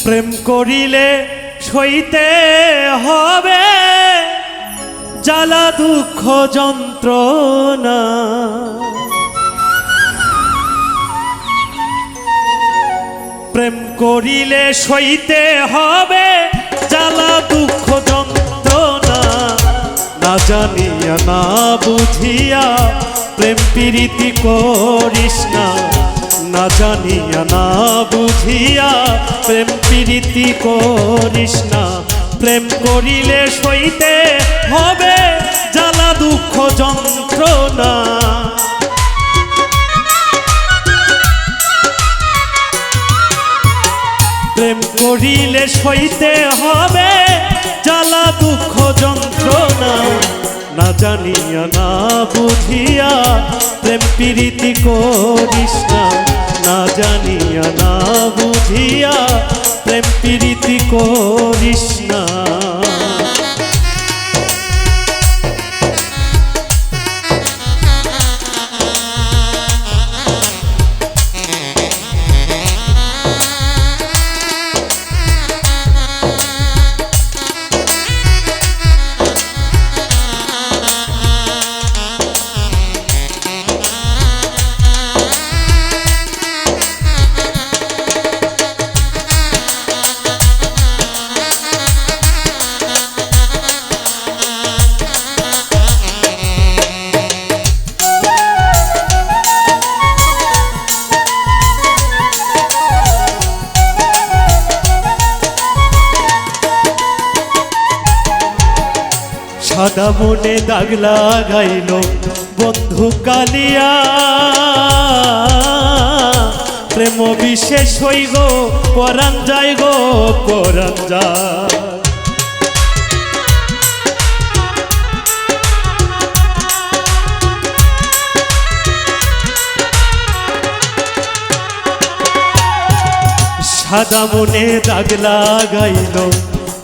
প্রেম করিলে সইতে হবে জ্বালা দুঃখ যন্ত্রণা। প্রেম করিলে সইতে হবে জ্বালা দুঃখ যন্ত্রণা। না জানিয়া না বুঝিয়া প্রেম প্রীতি করিস না। না জানিয়া না বুঝিয়া প্রেম প্রীতি করিস না। প্রেম করিলে সইতে হবে জ্বালা দুঃখ যন্ত্রণা। প্রেম করিলে সইতে হবে জ্বালা দুঃখ যন্ত্রণা। না জানিয়া না বুঝিয়া প্রেম প্রীতি করিস না। না জানিয়া না বুঝিয়া প্রেম প্রীতি করিস না। সাদা মনে দাগ লাগাইল বন্ধু কালিয়া। প্রেম বিশেষ হই গো পরাণ যাই গো পরাণ যায়। সাদা মনে দাগ লাগাইল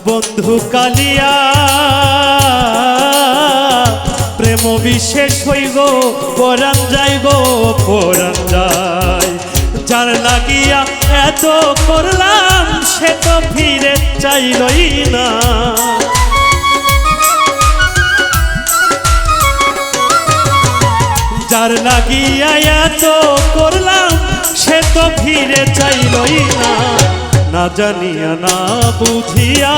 বন্ধু কালিয়া। প্রেম বিশেষ হই গো পরাণ যাই গো পরাণ যায়। যার লাগিয়া এত করলাম সে তো ফিরে চাইলই না। যার লাগিয়া এত করলাম সে তো ফিরে চাইলই না। না জানিয়া না বুঝিয়া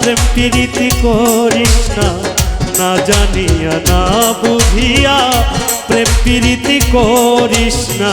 প্রেম প্রীতি করিস না। না জানিয়া না বুঝিয়া প্রেম প্রীতি করিস না।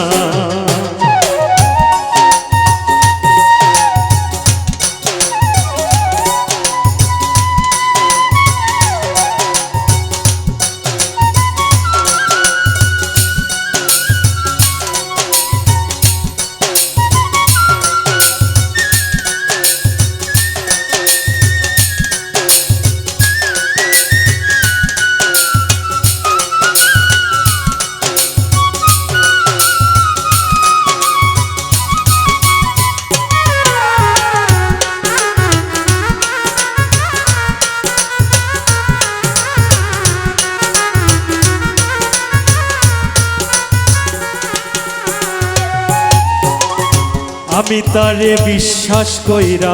আমি তারে বিশ্বাস কইরা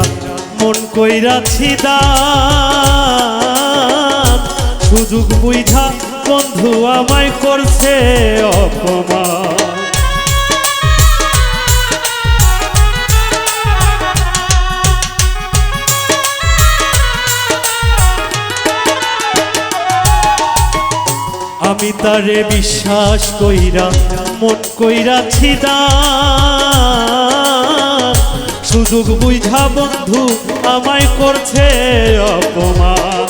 মন কইরাছি দান। সুযোগ বুঝা বন্ধু আমায় করছে অপমান। আমি তারে বিশ্বাস কইরা মন কইরাছি দান। সুযোগ বুঝা বন্ধু আমায় করছে অপমান।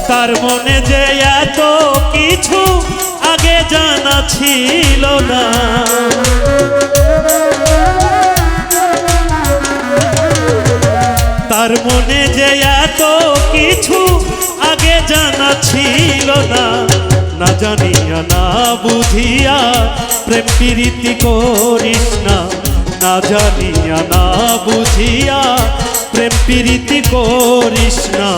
তার মনে যে এত কিছু আগে জানা ছিল না। তার মনে যে এত কিছু আগে জানা ছিল না। না জানিয়া না বুঝিয়া প্রেম প্রীতি করিস না। না জানিয়া না বুঝিয়া প্রেম প্রীতি করিস না।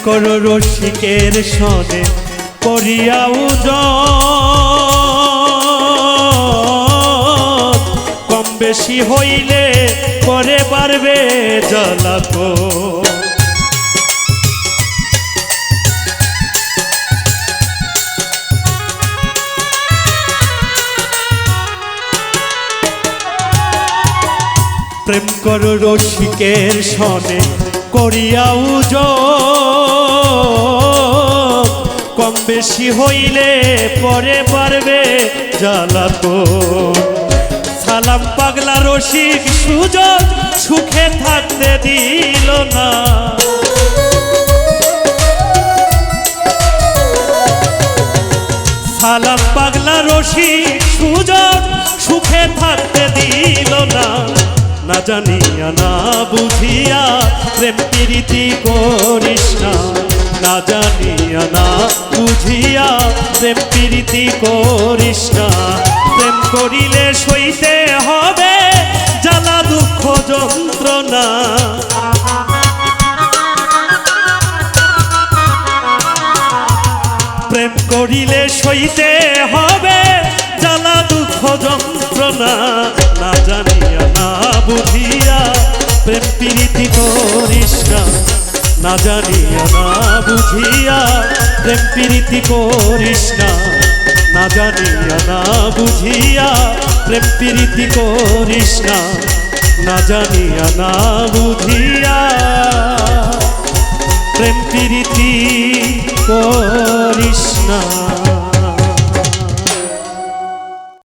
কর রসিকের সনে করিয়া উজন, কম বেশি হইলে পরে বাড়বে জ্বালাতন। প্রেম কর রসিকের সনে করিয়া উজন, কম বেশি হইলে পরে বাড়বে জ্বালাতন। সালাম পাগলা রসিক সুজন সুখে থাকতে দিল না, সালাম পাগলা রসিক সুজন সুখে থাকতে দিল না। না জানিয়া না বুঝিয়া প্রেম প্রীতি করিস না, না জানিয়া না বুঝিয়া প্রেম প্রীতি করিস না। প্রেম করিলে সইতে হবে জ্বালা দুঃখ যন্ত্রণা, প্রেম করিলে সইতে হবে জ্বালা দুঃখ যন্ত্রণা। না জানিয়া না বুঝিয়া প্রেম প্রীতি করিস না, না জানিয়া না বুঝিয়া প্রেম প্রীতি করিস না, না জানিয়া না বুঝিয়া প্রেম প্রীতি করিস না, না জানিয়া না বুঝিয়া প্রেম প্রীতি করিস না।